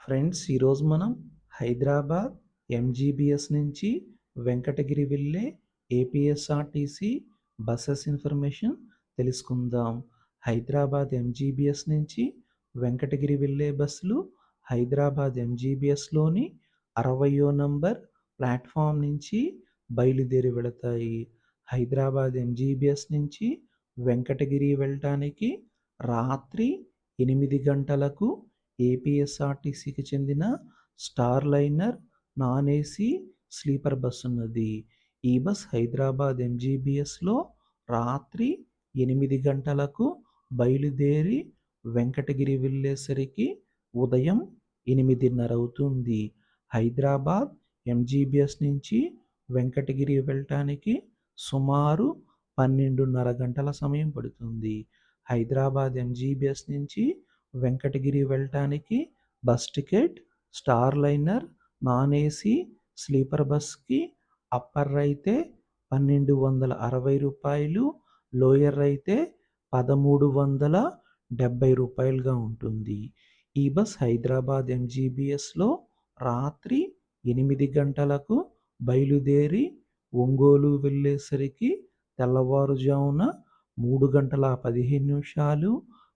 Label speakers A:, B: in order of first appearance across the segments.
A: Friends, ఈరోజు మనం Hyderabad MGBS నుంచి వెంకటగిరి వెళ్ళే ఏపీఎస్ఆర్టీసీ బస్సెస్ ఇన్ఫర్మేషన్ తెలుసుకుందాం. హైదరాబాద్ ఎంజీబీఎస్ నుంచి వెంకటగిరి వెళ్ళే బస్సులు హైదరాబాద్ ఎంజీబీఎస్లోని 60వ నంబర్ ప్లాట్ఫామ్ నుంచి బయలుదేరి వెళతాయి. హైదరాబాద్ ఎంజీబీఎస్ నుంచి వెంకటగిరి వెళ్ళటానికి రాత్రి 8 గంటలకు ఏపీఎస్ఆర్టీసీకి చెందిన star liner non AC sleeper bus ఉన్నది. ఈ బస్ హైదరాబాద్ ఎంజీబీఎస్లో రాత్రి 8 గంటలకు బయలుదేరి వెంకటగిరి వెళ్ళేసరికి ఉదయం 8:30 అవుతుంది. హైదరాబాద్ ఎంజీబీఎస్ నుంచి వెంకటగిరి వెళ్ళటానికి సుమారు 12:30 గంటల సమయం పడుతుంది. హైదరాబాద్ ఎంజీబీఎస్ నుంచి వెంకటగిరి వెళ్ళటానికి bus ticket star liner non AC sleeper బస్కి అప్పర్ అయితే రూ. 1260, లోయర్ అయితే రూ. 1370గా ఉంటుంది. ఈ బస్ హైదరాబాద్ ఎంజీబీఎస్లో రాత్రి 8 గంటలకు బయలుదేరి ఒంగోలు వెళ్ళేసరికి తెల్లవారుజామున 3:15,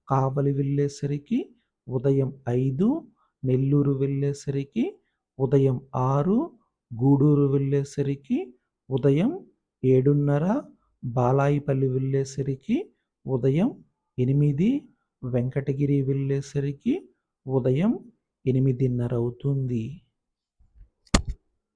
A: కావలి వెళ్ళేసరికి ఉదయం 5, నెల్లూరు వెళ్ళేసరికి ఉదయం 6, గూడూరు వెళ్ళేసరికి ఉదయం 7:30, బాలాయిపల్లి వెళ్ళేసరికి ఉదయం 8, వెంకటగిరి వెళ్ళేసరికి ఉదయం 8:30 అవుతుంది.